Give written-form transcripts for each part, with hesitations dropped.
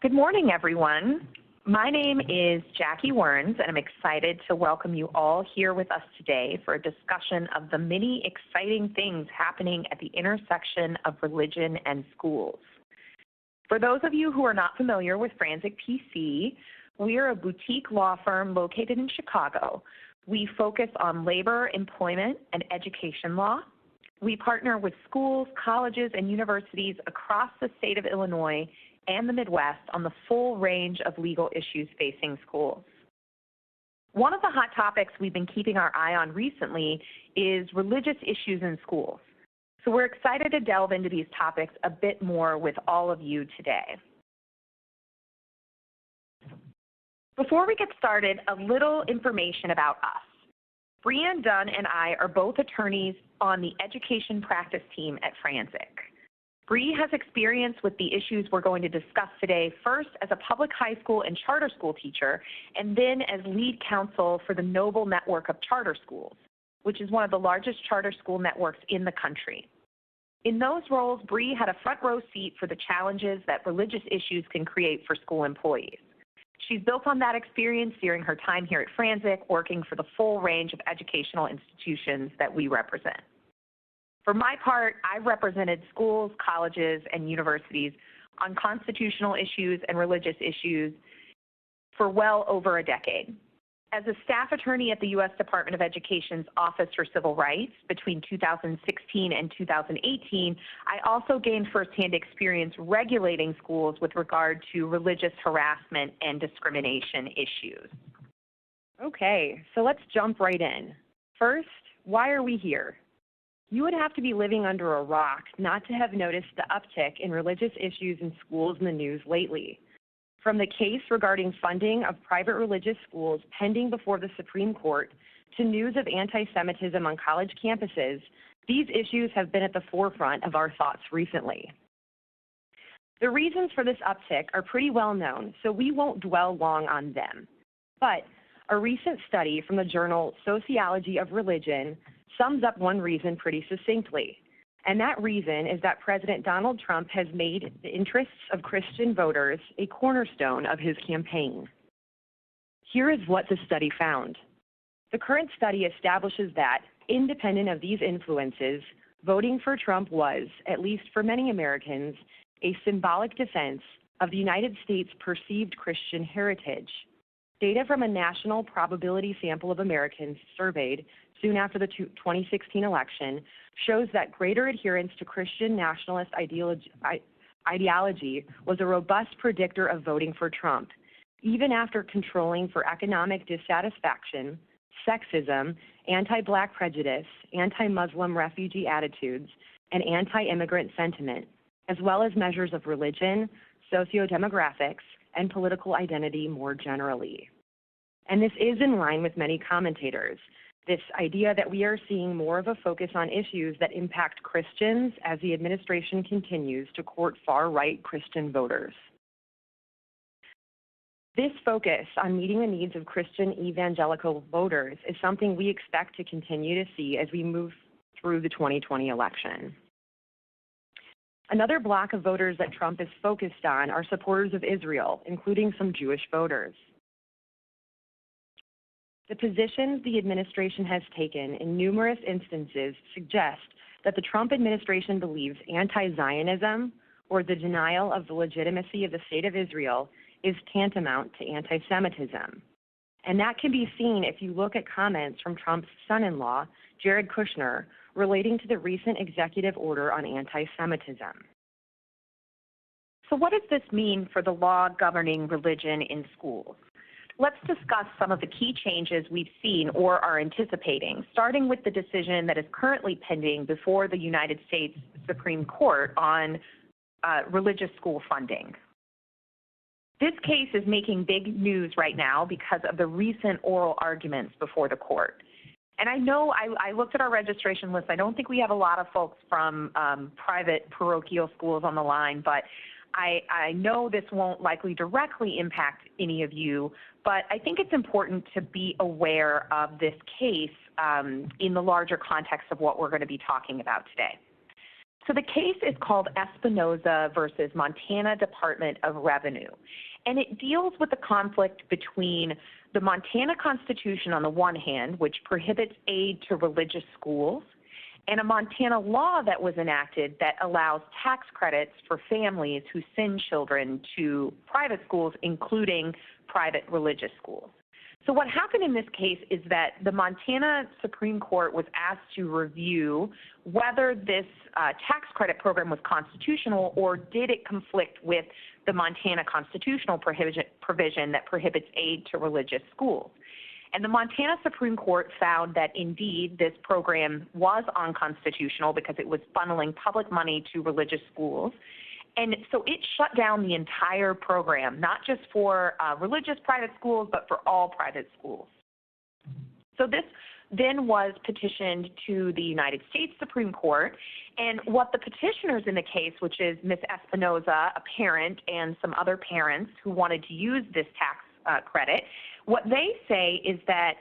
Good morning, everyone. My name is Jackie Wernz, and I'm excited to welcome you all here with us today for a discussion of the many exciting things happening at the intersection of religion and schools. For those of you who are not familiar with Franczek P.C., we are a boutique law firm located in Chicago. We focus on labor, employment, and education law. We partner with schools, colleges, and universities across the state of Illinois and the Midwest on the full range of legal issues facing schools. One of the hot topics we've been keeping our eye on recently is religious issues in schools. So we're excited to delve into these topics a bit more with all of you today. Before we get started, a little information about us. Brianne, Dunn, and I are both attorneys on the education practice team at Franczek. Bree has experience with the issues we're going to discuss today, first as a public high school and charter school teacher, and then as lead counsel for the Noble Network of Charter Schools, which is one of the largest charter school networks in the country. In those roles, Bree had a front row seat for the challenges that religious issues can create for school employees. She's built on that experience during her time here at Franczek, working for the full range of educational institutions that we represent. For my part, I've represented schools, colleges, and universities on constitutional issues and religious issues for well over a decade. As a staff attorney at the U.S. Department of Education's Office for Civil Rights between 2016 and 2018, I also gained firsthand experience regulating schools with regard to religious harassment and discrimination issues. Okay, so let's jump right in. First, why are we here? You would have to be living under a rock not to have noticed the uptick in religious issues in schools in the news lately. From the case regarding funding of private religious schools pending before the Supreme Court to news of anti-Semitism on college campuses, these issues have been at the forefront of our thoughts recently. The reasons for this uptick are pretty well known, so we won't dwell long on them. But a recent study from the journal Sociology of Religion sums up one reason pretty succinctly, and that reason is that President Donald Trump has made the interests of Christian voters a cornerstone of his campaign. Here is what the study found. The current study establishes that, independent of these influences, voting for Trump was, at least for many Americans, a symbolic defense of the United States' perceived Christian heritage. Data from a national probability sample of Americans surveyed soon after the 2016 election shows that greater adherence to Christian nationalist ideology was a robust predictor of voting for Trump, even after controlling for economic dissatisfaction, sexism, anti-Black prejudice, anti-Muslim refugee attitudes, and anti-immigrant sentiment, as well as measures of religion, socio-demographics, and political identity more generally. And this is in line with many commentators, this idea that we are seeing more of a focus on issues that impact Christians as the administration continues to court far-right Christian voters. This focus on meeting the needs of Christian evangelical voters is something we expect to continue to see as we move through the 2020 election. Another block of voters that Trump is focused on are supporters of Israel, including some Jewish voters. The positions the administration has taken in numerous instances suggest that the Trump administration believes anti-Zionism, or the denial of the legitimacy of the state of Israel, is tantamount to anti-Semitism. And that can be seen if you look at comments from Trump's son-in-law, Jared Kushner, relating to the recent executive order on anti-Semitism. So what does this mean for the law governing religion in schools? Let's discuss some of the key changes we've seen or are anticipating, starting with the decision that is currently pending before the United States Supreme Court on religious school funding. This case is making big news right now because of the recent oral arguments before the court. And I know I looked at our registration list. I don't think we have a lot of folks from private parochial schools on the line, but I know this won't likely directly impact any of you, but I think it's important to be aware of this case in the larger context of what we're going to be talking about today. So the case is called Espinoza versus Montana Department of Revenue, and it deals with the conflict between the Montana Constitution on the one hand, which prohibits aid to religious schools, and a Montana law that was enacted that allows tax credits for families who send children to private schools, including private religious schools. So what happened in this case is that the Montana Supreme Court was asked to review whether this tax credit program was constitutional, or did it conflict with the Montana constitutional provision that prohibits aid to religious schools. And the Montana Supreme Court found that indeed this program was unconstitutional because it was funneling public money to religious schools. And so it shut down the entire program, not just for religious private schools, but for all private schools. So this then was petitioned to the United States Supreme Court. And what the petitioners in the case, which is Ms. Espinoza, a parent, and some other parents who wanted to use this tax credit, what they say is that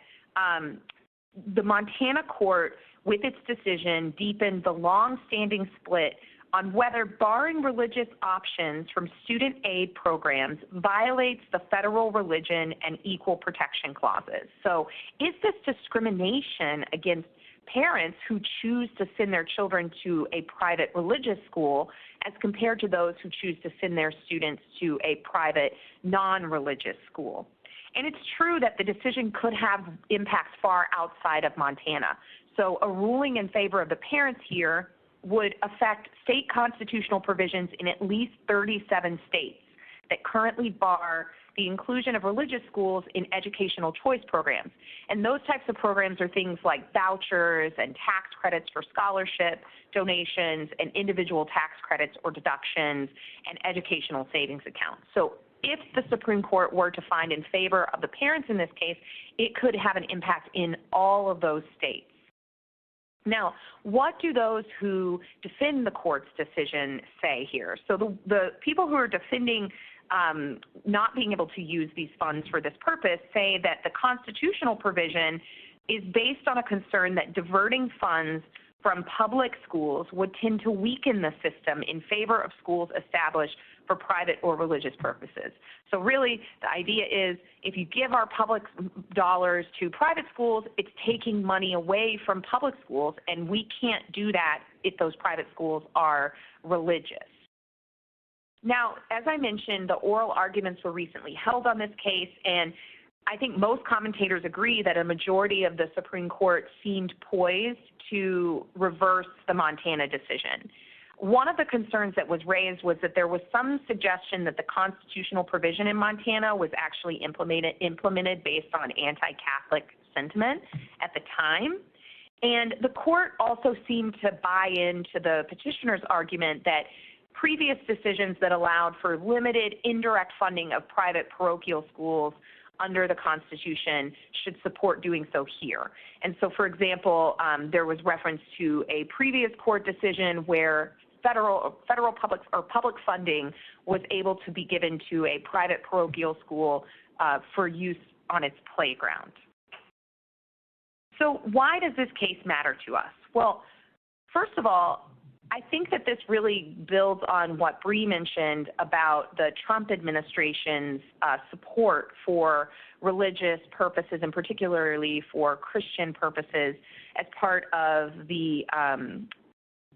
the Montana court, with its decision, deepened the long-standing split on whether barring religious options from student aid programs violates the federal religion and equal protection clauses. So is this discrimination against parents who choose to send their children to a private religious school as compared to those who choose to send their students to a private non-religious school? And it's true that the decision could have impacts far outside of Montana. So a ruling in favor of the parents here would affect state constitutional provisions in at least 37 states that currently bar the inclusion of religious schools in educational choice programs. And those types of programs are things like vouchers and tax credits for scholarship, donations, and individual tax credits or deductions, and educational savings accounts. So if the Supreme Court were to find in favor of the parents in this case, it could have an impact in all of those states. Now, what do those who defend the court's decision say here? So the people who are defending not being able to use these funds for this purpose say that the constitutional provision is based on a concern that diverting funds from public schools would tend to weaken the system in favor of schools established for private or religious purposes. So really, the idea is if you give our public dollars to private schools, it's taking money away from public schools, and we can't do that if those private schools are religious. Now, as I mentioned, the oral arguments were recently held on this case, and I think most commentators agree that a majority of the Supreme Court seemed poised to reverse the Montana decision. One of the concerns that was raised was that there was some suggestion that the constitutional provision in Montana was actually implemented based on anti-Catholic sentiment at the time. And the court also seemed to buy into the petitioner's argument that previous decisions that allowed for limited indirect funding of private parochial schools under the Constitution should support doing so here. And so, for example, there was reference to a previous court decision where federal public funding was able to be given to a private parochial school for use on its playground. So why does this case matter to us? Well, first of all, I think that this really builds on what Bree mentioned about the Trump administration's support for religious purposes, and particularly for Christian purposes, as part of the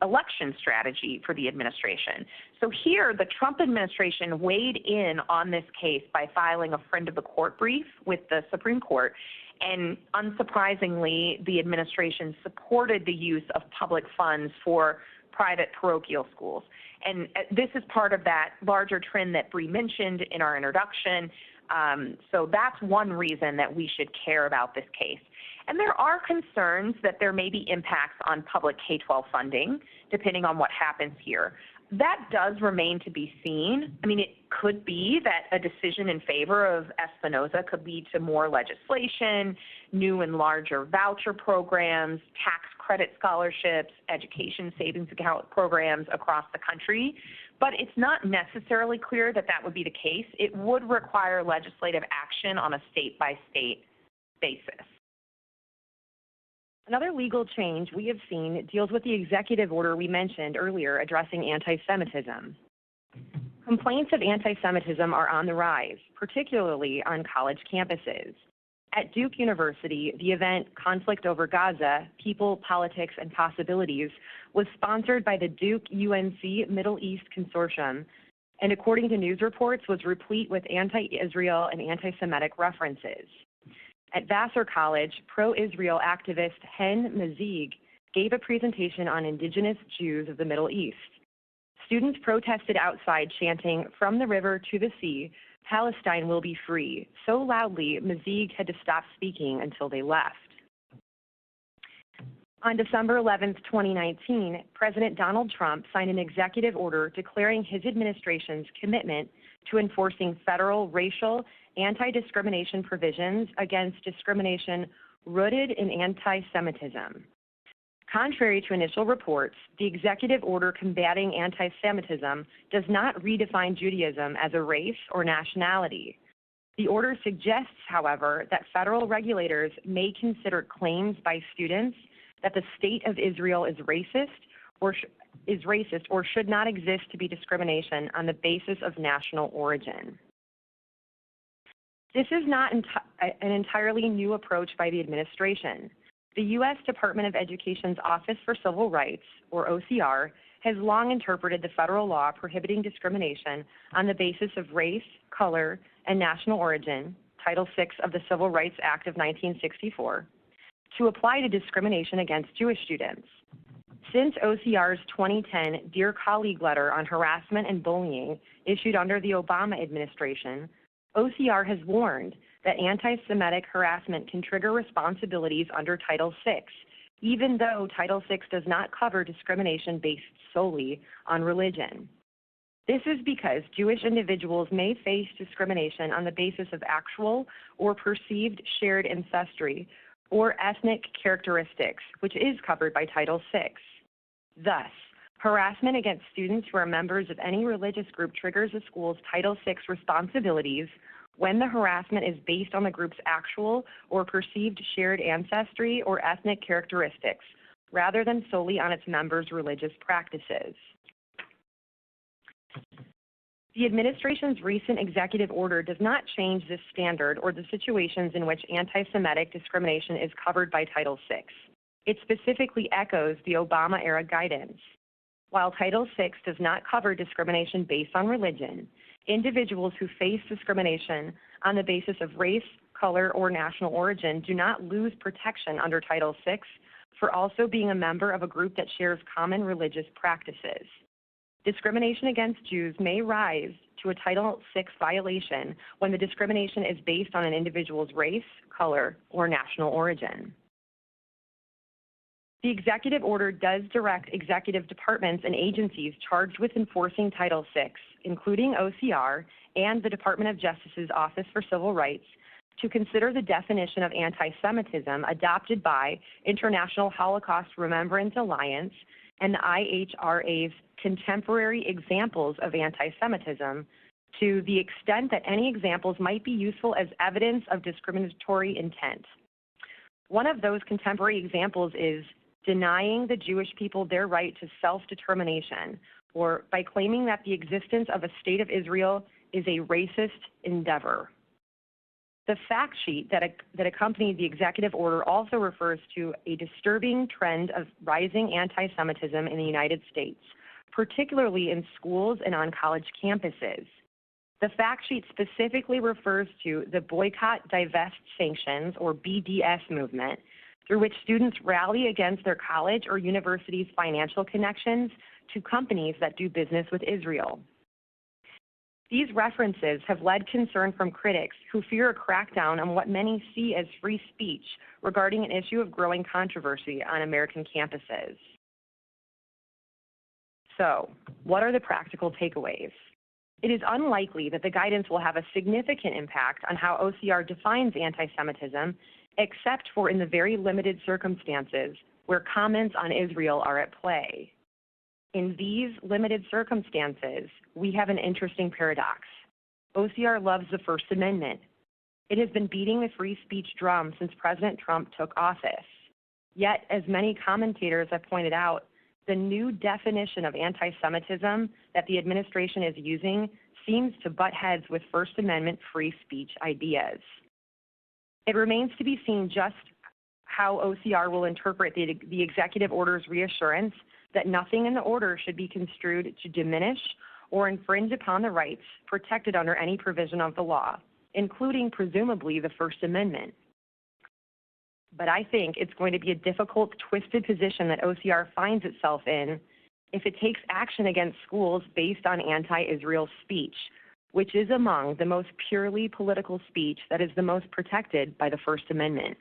election strategy for the administration. So here, the Trump administration weighed in on this case by filing a friend of the court brief with the Supreme Court. And unsurprisingly, the administration supported the use of public funds for private parochial schools. And this is part of that larger trend that Bree mentioned in our introduction. So that's one reason that we should care about this case. And there are concerns that there may be impacts on public K-12 funding, depending on what happens here. That does remain to be seen. I mean, it could be that a decision in favor of Espinoza could lead to more legislation, new and larger voucher programs, tax credit scholarships, education savings account programs across the country. But it's not necessarily clear that that would be the case. It would require legislative action on a state-by-state basis. Another legal change we have seen deals with the executive order we mentioned earlier addressing anti-Semitism. Complaints of anti-Semitism are on the rise, particularly on college campuses. At Duke University, the event Conflict Over Gaza, People, Politics, and Possibilities was sponsored by the Duke-UNC Middle East Consortium, and according to news reports, was replete with anti-Israel and anti-Semitic references. At Vassar College, pro-Israel activist Hen Mazig gave a presentation on indigenous Jews of the Middle East. Students protested outside chanting, "From the river to the sea, Palestine will be free," so loudly Mazig had to stop speaking until they left. On December 11, 2019, President Donald Trump signed an executive order declaring his administration's commitment to enforcing federal racial anti-discrimination provisions against discrimination rooted in anti-Semitism. Contrary to initial reports, the executive order combating anti-Semitism does not redefine Judaism as a race or nationality. The order suggests, however, that federal regulators may consider claims by students that the state of Israel is racist or should not exist to be discrimination on the basis of national origin. This is not an entirely new approach by the administration. The U.S. Department of Education's Office for Civil Rights, or OCR, has long interpreted the federal law prohibiting discrimination on the basis of race, color, and national origin, Title VI of the Civil Rights Act of 1964, to apply to discrimination against Jewish students. Since OCR's 2010 Dear Colleague letter on harassment and bullying issued under the Obama administration, OCR has warned that anti-Semitic harassment can trigger responsibilities under Title VI, even though Title VI does not cover discrimination based solely on religion. This is because Jewish individuals may face discrimination on the basis of actual or perceived shared ancestry or ethnic characteristics, which is covered by Title VI. Thus, harassment against students who are members of any religious group triggers a school's Title VI responsibilities when the harassment is based on the group's actual or perceived shared ancestry or ethnic characteristics, rather than solely on its members' religious practices. The administration's recent executive order does not change this standard or the situations in which anti-Semitic discrimination is covered by Title VI. It specifically echoes the Obama-era guidance. While Title VI does not cover discrimination based on religion, individuals who face discrimination on the basis of race, color, or national origin do not lose protection under Title VI for also being a member of a group that shares common religious practices. Discrimination against Jews may rise to a Title VI violation when the discrimination is based on an individual's race, color, or national origin. The executive order does direct executive departments and agencies charged with enforcing Title VI, including OCR and the Department of Justice's Office for Civil Rights, to consider the definition of anti-Semitism adopted by International Holocaust Remembrance Alliance and the IHRA's contemporary examples of anti-Semitism to the extent that any examples might be useful as evidence of discriminatory intent. One of those contemporary examples is denying the Jewish people their right to self-determination, or by claiming that the existence of a state of Israel is a racist endeavor. The fact sheet that accompanied the executive order also refers to a disturbing trend of rising anti-Semitism in the United States, particularly in schools and on college campuses. The fact sheet specifically refers to the Boycott, Divest, Sanctions, or BDS movement, through which students rally against their college or university's financial connections to companies that do business with Israel. These references have led concern from critics who fear a crackdown on what many see as free speech regarding an issue of growing controversy on American campuses. So, what are the practical takeaways? It is unlikely that the guidance will have a significant impact on how OCR defines anti-Semitism, except for in the very limited circumstances where comments on Israel are at play. In these limited circumstances, we have an interesting paradox. OCR loves the First Amendment. It has been beating the free speech drum since President Trump took office. Yet, as many commentators have pointed out, the new definition of anti-Semitism that the administration is using seems to butt heads with First Amendment free speech ideas. It remains to be seen just how OCR will interpret the executive order's reassurance that nothing in the order should be construed to diminish or infringe upon the rights protected under any provision of the law, including presumably the First Amendment. But I think it's going to be a difficult, twisted position that OCR finds itself in if it takes action against schools based on anti-Israel speech, which is among the most purely political speech that is the most protected by the First Amendment.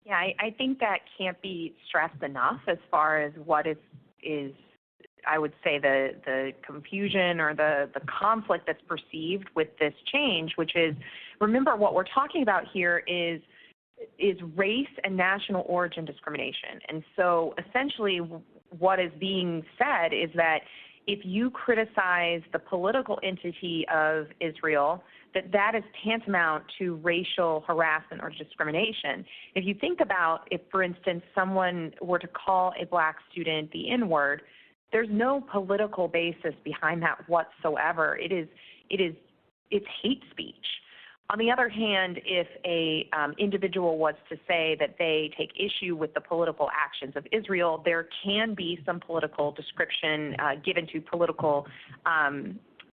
Yeah, I think that can't be stressed enough as far as what is I would say the confusion or the conflict that's perceived with this change, which is, remember what we're talking about here is race and national origin discrimination. And so essentially what is being said is that if you criticize the political entity of Israel, that is tantamount to racial harassment or discrimination. If you think about if, for instance, someone were to call a black student the N-word, there's no political basis behind that whatsoever. It's hate speech. On the other hand, if a individual was to say that they take issue with the political actions of Israel, there can be some political description given to political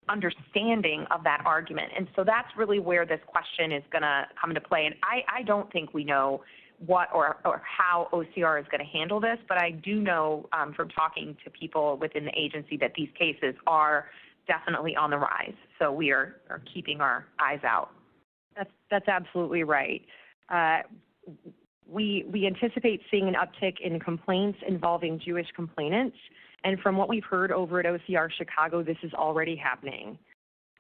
understanding of that argument. And so that's really where this question is going to come into play. And I don't think we know what or how OCR is going to handle this, but I do know from talking to people within the agency that these cases are definitely on the rise. So we are keeping our eyes out. That's absolutely right. We anticipate seeing an uptick in complaints involving Jewish complainants, and from what we've heard over at OCR Chicago, this is already happening.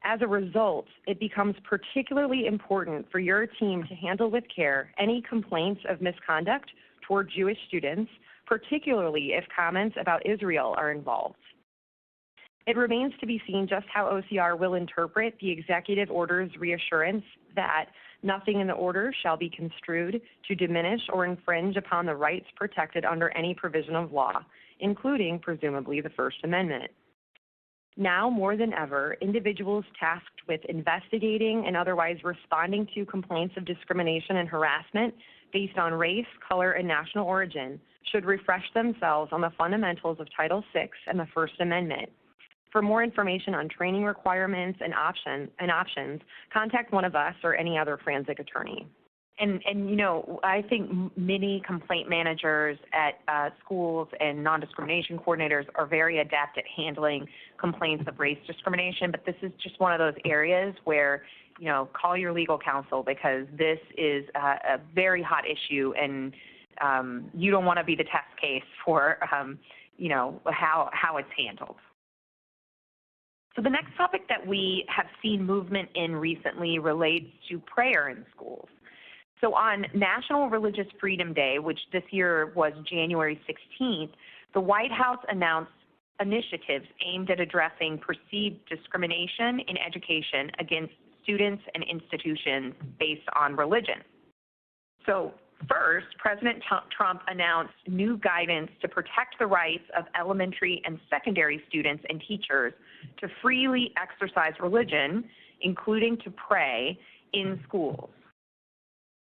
As a result, it becomes particularly important for your team to handle with care any complaints of misconduct toward Jewish students, particularly if comments about Israel are involved. It remains to be seen just how OCR will interpret the executive order's reassurance that nothing in the order shall be construed to diminish or infringe upon the rights protected under any provision of law, including, presumably, the First Amendment. Now, more than ever, individuals tasked with investigating and otherwise responding to complaints of discrimination and harassment based on race, color, and national origin should refresh themselves on the fundamentals of Title VI and the First Amendment. For more information on training requirements and options, contact one of us or any other Franczek attorney. And you know, I think many complaint managers at schools and non-discrimination coordinators are very adept at handling complaints of race discrimination, but this is just one of those areas where, you know, call your legal counsel because this is a very hot issue, and you don't want to be the test case for, you know, how it's handled. So the next topic that we have seen movement in recently relates to prayer in schools. So on National Religious Freedom Day, which this year was January 16th, the White House announced initiatives aimed at addressing perceived discrimination in education against students and institutions based on religion. So first, President Trump announced new guidance to protect the rights of elementary and secondary students and teachers to freely exercise religion, including to pray in schools.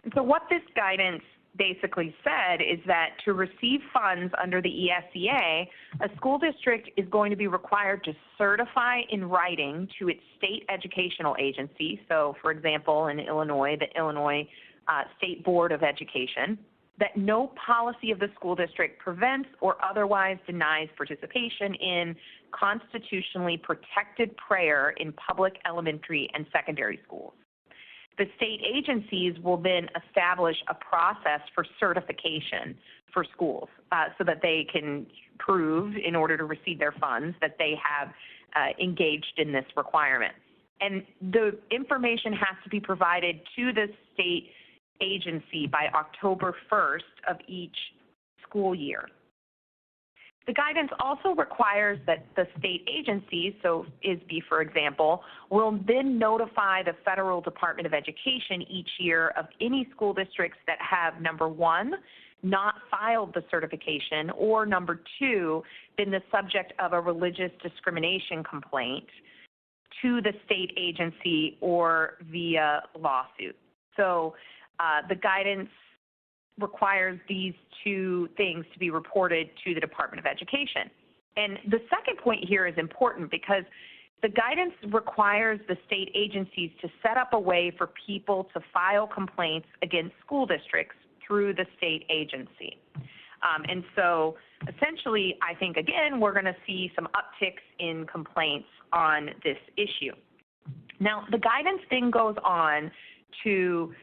And so what this guidance basically said is that to receive funds under the ESEA, a school district is going to be required to certify in writing to its state educational agency. So, for example, in Illinois, the Illinois State Board of Education, that no policy of the school district prevents or otherwise denies participation in constitutionally protected prayer in public elementary and secondary schools. The state agencies will then establish a process for certification for schools so that they can prove, in order to receive their funds, that they have engaged in this requirement. And the information has to be provided to the state agency by October 1st of each school year. The guidance also requires that the state agencies, so ISB for example, will then notify the Federal Department of Education each year of any school districts that have, number one, not filed the certification, or number two, been the subject of a religious discrimination complaint to the state agency or via lawsuit. So the guidance requires these two things to be reported to the Department of Education. And the second point here is important because the guidance requires the state agencies to set up a way for people to file complaints against school districts through the state agency. And so essentially, I think, again, we're going to see some upticks in complaints on this issue. Now, the guidance then goes on to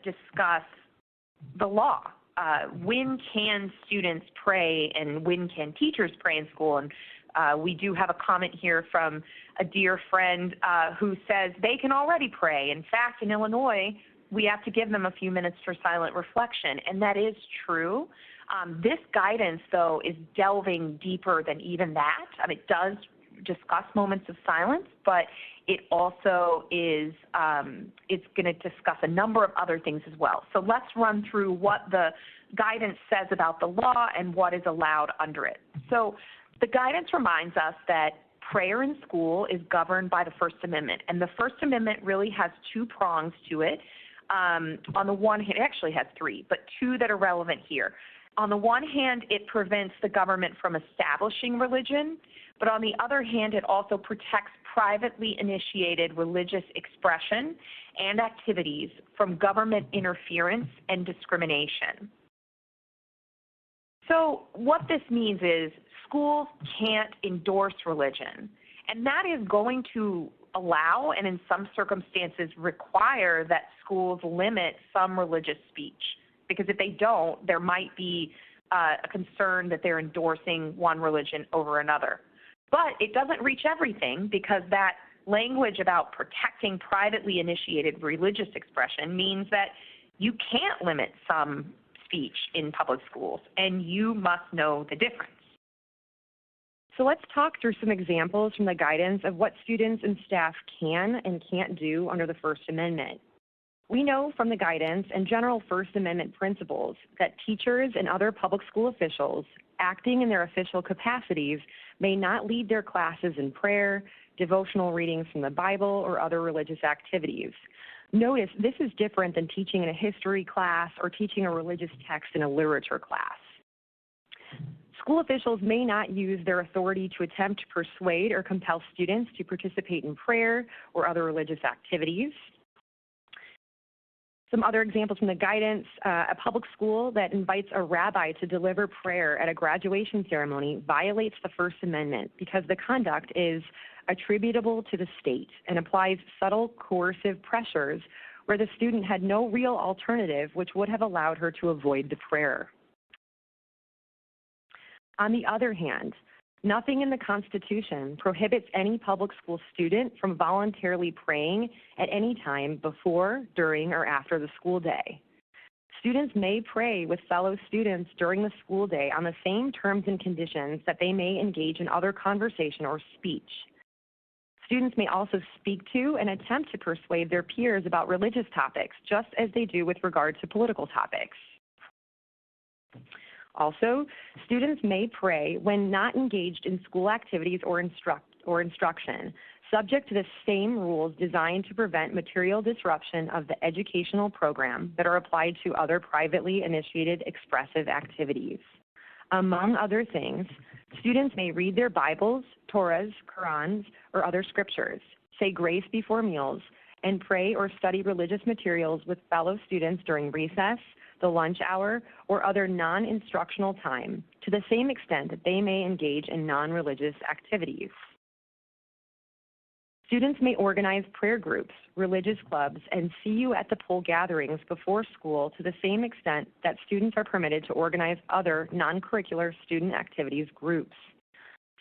discuss the law. When can students pray and when can teachers pray in school? And we do have a comment here from a dear friend who says they can already pray. In fact, in Illinois, we have to give them a few minutes for silent reflection, and that is true. This guidance, though, is delving deeper than even that. It does discuss moments of silence, but it also is it's going to discuss a number of other things as well. So let's run through what the guidance says about the law and what is allowed under it. So the guidance reminds us that prayer in school is governed by the First Amendment, and the First Amendment really has two prongs to it. On the one hand, it actually has three, but two that are relevant here. On the one hand, it prevents the government from establishing religion, but on the other hand, it also protects privately initiated religious expression and activities from government interference and discrimination. So what this means is schools can't endorse religion, and that is going to allow and in some circumstances require that schools limit some religious speech, because if they don't, there might be a concern that they're endorsing one religion over another. But it doesn't reach everything, because that language about protecting privately initiated religious expression means that you can't limit some speech in public schools, and you must know the difference. So let's talk through some examples from the guidance of what students and staff can and can't do under the First Amendment. We know from the guidance and general First Amendment principles that teachers and other public school officials acting in their official capacities may not lead their classes in prayer, devotional readings from the Bible, or other religious activities. Notice this is different than teaching in a history class or teaching a religious text in a literature class. School officials may not use their authority to attempt to persuade or compel students to participate in prayer or other religious activities. Some other examples from the guidance, a public school that invites a rabbi to deliver prayer at a graduation ceremony violates the First Amendment because the conduct is attributable to the state and applies subtle coercive pressures where the student had no real alternative, which would have allowed her to avoid the prayer. On the other hand, nothing in the Constitution prohibits any public school student from voluntarily praying at any time before, during, or after the school day. Students may pray with fellow students during the school day on the same terms and conditions that they may engage in other conversation or speech. Students may also speak to and attempt to persuade their peers about religious topics, just as they do with regard to political topics. Also, students may pray when not engaged in school activities or instruction, subject to the same rules designed to prevent material disruption of the educational program that are applied to other privately initiated expressive activities. Among other things, students may read their Bibles, Torahs, Qurans, or other scriptures, say grace before meals, and pray or study religious materials with fellow students during recess, the lunch hour, or other non-instructional time, to the same extent that they may engage in non-religious activities. Students may organize prayer groups, religious clubs, and see you at the poll gatherings before school to the same extent that students are permitted to organize other non-curricular student activities groups.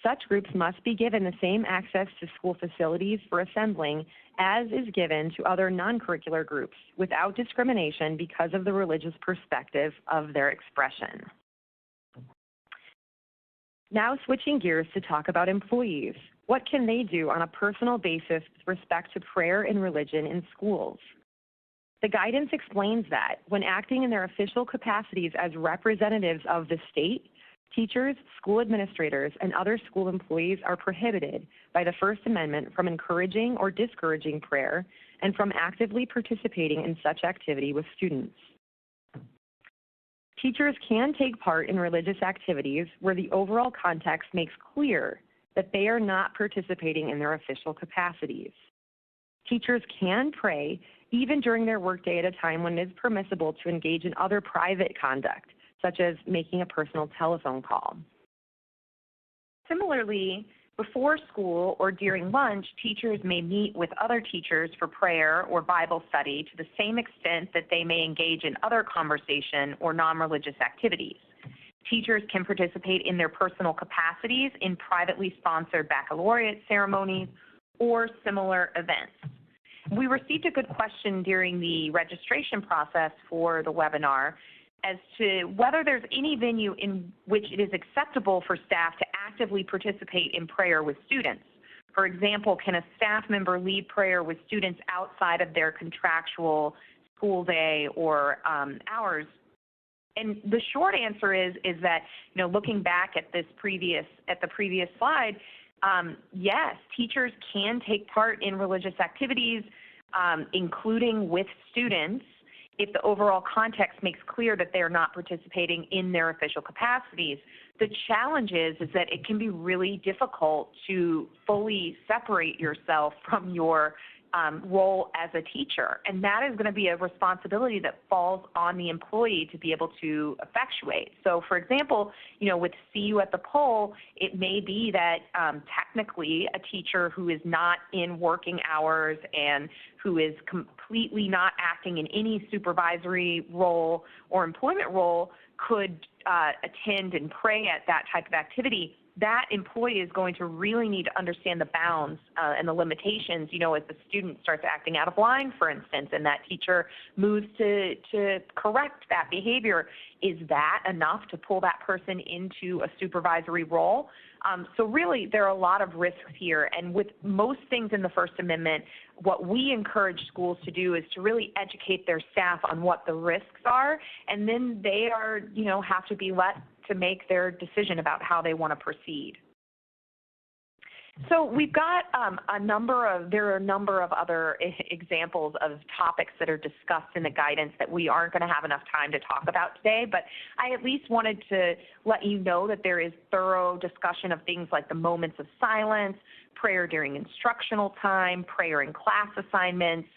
Such groups must be given the same access to school facilities for assembling as is given to other non-curricular groups without discrimination because of the religious perspective of their expression. Now switching gears to talk about employees. What can they do on a personal basis with respect to prayer and religion in schools? The guidance explains that when acting in their official capacities as representatives of the state, teachers, school administrators, and other school employees are prohibited by the First Amendment from encouraging or discouraging prayer and from actively participating in such activity with students. Teachers can take part in religious activities where the overall context makes clear that they are not participating in their official capacities. Teachers can pray even during their workday at a time when it is permissible to engage in other private conduct, such as making a personal telephone call. Similarly, before school or during lunch, teachers may meet with other teachers for prayer or Bible study to the same extent that they may engage in other conversation or non-religious activities. Teachers can participate in their personal capacities in privately sponsored baccalaureate ceremonies or similar events. We received a good question during the registration process for the webinar as to whether there's any venue in which it is acceptable for staff to actively participate in prayer with students. For example, can a staff member lead prayer with students outside of their contractual school day or hours? And the short answer is that, looking back at the previous slide, yes, teachers can take part in religious activities, including with students, if the overall context makes clear that they are not participating in their official capacities. The challenge is that it can be really difficult to fully separate yourself from your role as a teacher, and that is going to be a responsibility that falls on the employee to be able to effectuate. So, for example, with See You at the Poll, it may be that technically a teacher who is not in working hours and who is completely not acting in any supervisory role or employment role could attend and pray at that type of activity. That employee is going to really need to understand the bounds and the limitations, as the student starts acting out of line, for instance, and that teacher moves to correct that behavior. Is that enough to pull that person into a supervisory role? So really, there are a lot of risks here, and with most things in the First Amendment, what we encourage schools to do is to really educate their staff on what the risks are, and then they are, have to be let to make their decision about how they want to proceed. So we've got there are a number of other examples of topics that are discussed in the guidance that we aren't going to have enough time to talk about today, but I at least wanted to let you know that there is thorough discussion of things like the moments of silence, prayer during instructional time, prayer in class assignments,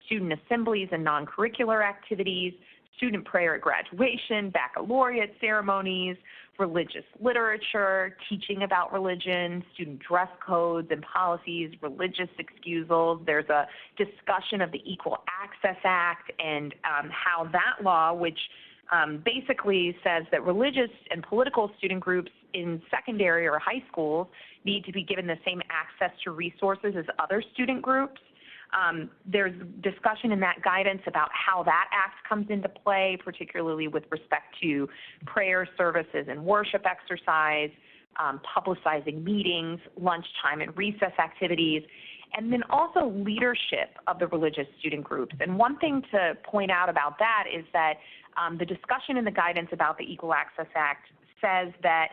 student assemblies and non-curricular activities, student prayer at graduation, baccalaureate ceremonies, religious literature, teaching about religion, student dress codes and policies, religious excusals. There's a discussion of the Equal Access Act and how that law, which basically says that religious and political student groups in secondary or high schools need to be given the same access to resources as other student groups. There's discussion in that guidance about how that act comes into play, particularly with respect to prayer services and worship exercise, publicizing meetings, lunchtime and recess activities, and then also leadership of the religious student groups. And one thing to point out about that is that the discussion in the guidance about the Equal Access Act says that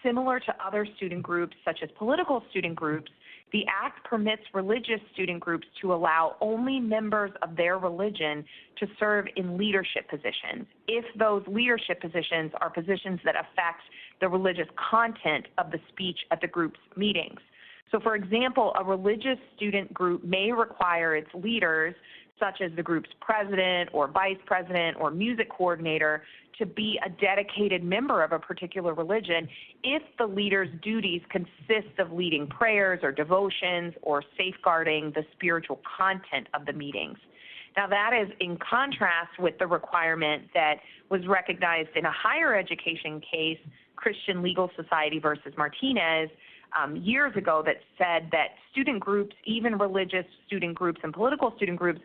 similar to other student groups, such as political student groups, the Act permits religious student groups to allow only members of their religion to serve in leadership positions, if those leadership positions are positions that affect the religious content of the speech at the group's meetings. So, for example, a religious student group may require its leaders, such as the group's president or vice president or music coordinator, to be a dedicated member of a particular religion if the leader's duties consist of leading prayers or devotions or safeguarding the spiritual content of the meetings. Now, that is in contrast with the requirement that was recognized in a higher education case, Christian Legal Society versus Martinez, years ago, that said that student groups, even religious student groups and political student groups,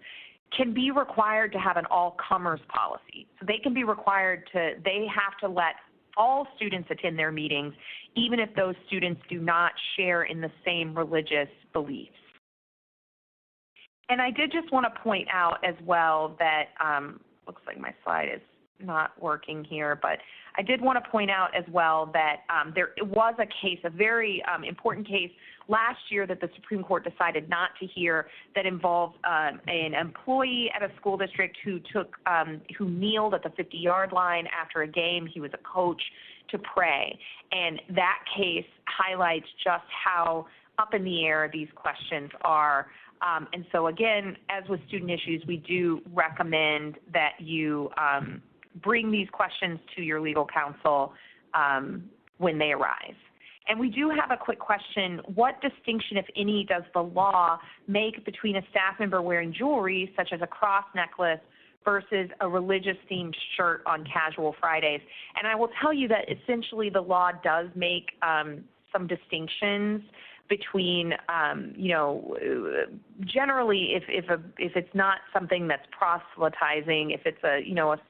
can be required to have an all-comers policy. So they can be required they have to let all students attend their meetings, even if those students do not share in the same religious beliefs. And I did just want to point out as well that, looks like my slide is not working here, but I did want to point out as well that there was a case, a very important case last year that the Supreme Court decided not to hear that involved an employee at a school district who kneeled at the 50-yard line after a game. He was a coach to pray. And that case highlights just how up in the air these questions are. And so again, as with student issues, we do recommend that you bring these questions to your legal counsel when they arise. And we do have a quick question. What distinction, if any, does the law make between a staff member wearing jewelry, such as a cross necklace, versus a religious-themed shirt on casual Fridays? And I will tell you that essentially the law does make some distinctions between, generally if it's not something that's proselytizing, if it's a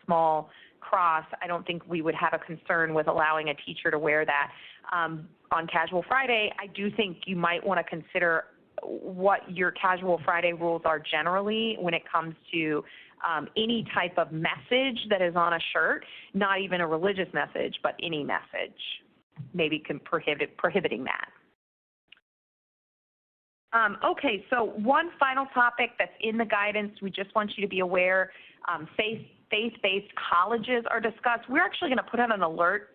small cross, I don't think we would have a concern with allowing a teacher to wear that. On Casual Friday, I do think you might want to consider what your Casual Friday rules are generally when it comes to any type of message that is on a shirt, not even a religious message, but any message, maybe prohibiting that. Okay, so one final topic that's in the guidance, we just want you to be aware, faith-based colleges are discussed. We're actually going to put out an alert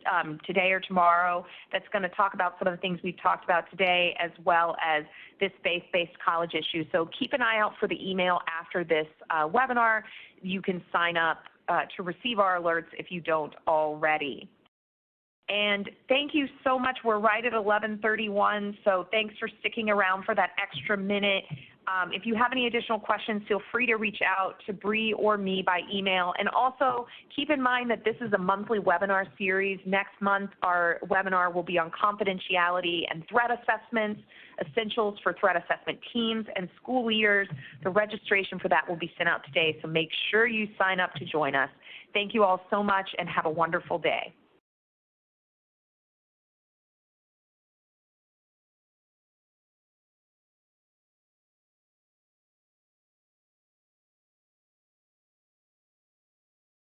today or tomorrow that's going to talk about some of the things we've talked about today, as well as this faith-based college issue. So keep an eye out for the email after this webinar. You can sign up to receive our alerts if you don't already. And thank you so much. We're right at 11:31, so thanks for sticking around for that extra minute. If you have any additional questions, feel free to reach out to Bree or me by email. And also keep in mind that this is a monthly webinar series. Next month, our webinar will be on confidentiality and threat assessments, essentials for threat assessment teams and school leaders. The registration for that will be sent out today, so make sure you sign up to join us. Thank you all so much and have a wonderful day.